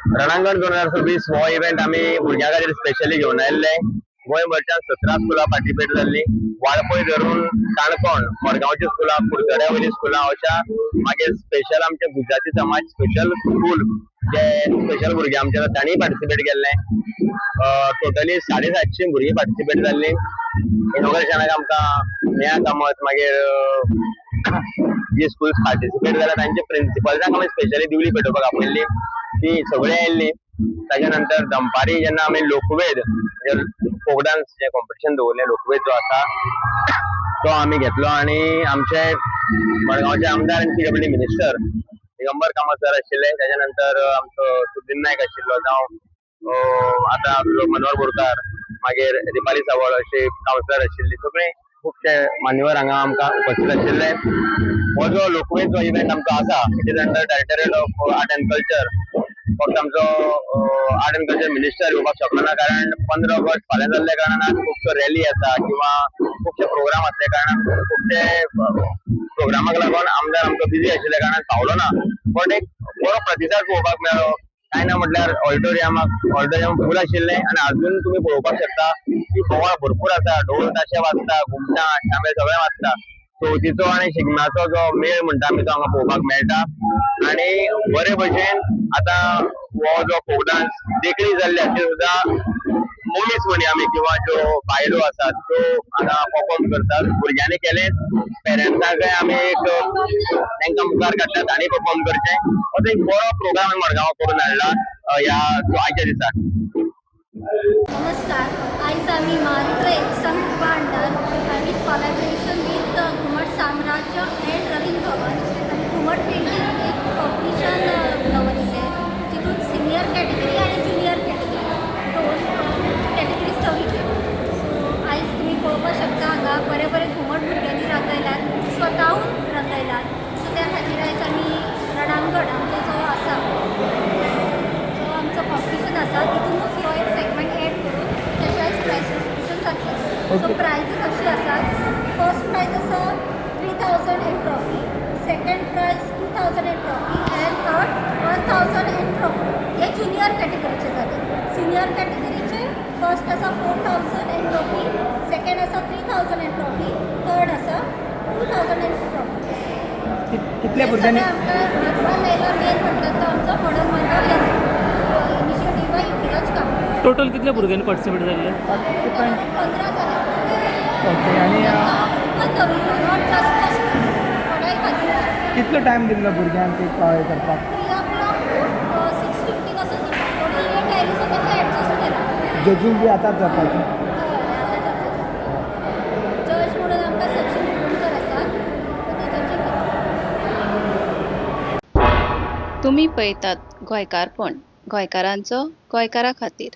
रणांगण 2026 हो इव्हेंट आम्ही भुरग्यां खातीर स्पेशली घेवन आयिल्ले. गोंयभरच्यान 17 स्कुलां पार्टिसिपेट जाल्ली. वाळपय धरून काणकोण मडगांवची स्कुलां, कुडचड्या वयली स्कुलां अशा मागीर स्पेशल आमचे गुजराती समाज स्पेशल स्कूल जे स्पेशल भुरगे आमचे तांणी पार्टिसिपेट केल्ले. टोटली 750 भुरगीं पार्टिसिपेट जाल्ली. इनॉग्रेशनाक आमकां नेहा कामत मागीर जी स्कूल पार्टिसिपेट जाल्या तांचे प्रिन्सिपल्सांक आमी स्पेशली दिवली पेटोवपाक आपयल्ली. ती सगळी आयिल्ली. ताच्या नंतर दनपारी जेन्ना आमी लोकवेद फोक डान्स जे कॉम्पिटिशन दवरले, लोकवेद जो आसा तो आमी घेतलो आणि आमचे मडगांवचे आमदार आनी PWD minister Digambar Kamat sir आशिल्ले. त्याच्या नंतर आमचो सुदीन नायक आशिल्लो, जावं आतां मनोहर बोरकार, मागीर दिपाली सावळ अशी कावन्सिलर आशिल्ली. सगळे खुबशे मान्यवर हांगा आमकां उपस्थित आशिल्ले. हो जो लोकवेद जो इव्हेंट आमचो आसा it is under directorate of art end culture. फक्त आमचो आर्ट एंड कल्चर मिनिस्टर येवपाक शकलो ना, कारण 15 ऑगस्ट फाल्यां जाल्ल्या कारणान खुबश्यो रॅली आसा किंवा खुबशे प्रोग्राम असल्या कारणान खुबशे प्रोग्रामाक लागून आमदार आमचो बिजी आशिल्ल्या कारणान पावलो ना. बट एक बरो प्रतिसाद पळोवपाक मेळ्ळो. काय ना म्हटल्यार ऑडिटोरियम फूल आशिल्ले आणि अजून तुम्ही पळोवपाक शकता की बोवाळ भरपूर आसा. ढोल ताशे वाजता, घुमटां शामेळ सगळें वाजता. चवथीचो आणि शिगम्याचो जो मेळ म्हणटा आमी तो हांगा पळोवपाक मेळटा. आणि बरे भशेन आता हो जो फोक डान्स देखणी जाल्ले हाचेर सुद्दां मोनीस म्हणी आमी किंवा ज्यो बायलो आसात त्यो हांगा परफॉर्म करतात. भुरग्यांनी केले, पेरंट्सांकय आमी एक तांकां मुखार काडटात आनी परफॉर्म करचे. असो एक बरो प्रोग्राम मडगांव करून हाडला ह्या आयच्या दिसाक. नमस्कार. आज आम्ही Maharashtra exam under with collaboration with घुमट साम्राज्य अँड रवींद्र भवन आणि घुमट पेंटिंग एक कॉम्पिटिशन दवरलेले. तितून सिनियर कॅटेगरी आणि ज्युनियर कॅटेगरी दोन कॅटेगरीज दवरले. सो आयज तुम्ही पळोवपाक शकता हांगा बरे बरे घुमट भुरग्यांनी रंगयल्यात, स्वताहून रंगयल्यात. सो त्या खातीर आयज आमी रणांगण आमचो जो आसा जो आमचो कॉम्पिटिशन आसा तितूनच हो एक सेगमेंट एड करून त्याच्या प्रायस डिस्ट्रिब्युशन जातलें. सो प्रायजीस अशी आसात. फर्स्ट प्रायज आसा 3000 and trophy, second prize 2000 and trophy and third 1000 and trophy. हे ज्युनियर कॅटेगरीचे जाले. सिनियर कॅटेगरीचे फर्स्ट आसा 4000 एंड ट्रॉफी, सेकंड आसा 3000 एंड ट्रॉफी, थर्ड आसा 2000 एंड ट्रॉफी. कितल्या भुरग्यांनी आमकां मेन म्हटल्यार तो आमचो मॉडल मंडळ इनिशिएटीव बाय युवराज कामत. टोटल कितल्या भुरग्यांनी पार्टिसिपेट जाल्ले? 15 जाले. ओके. आणि नॉट जस्ट फर्स्ट पढाई खातीर कितलो टायम दिल्लो भुरग्यांक हे करपाक? 3 o'clock to 6:15 असो दिला. टोटल लेट आयली सो तेका एडजस्ट केला. जजींग बी आतांच जावपाचें. जज म्हणून आमकां सचिन मुंडकर आसा. तुम्ही पळयतात गोंयकारपण, गोंयकारांचो गोंयकारा खातीर.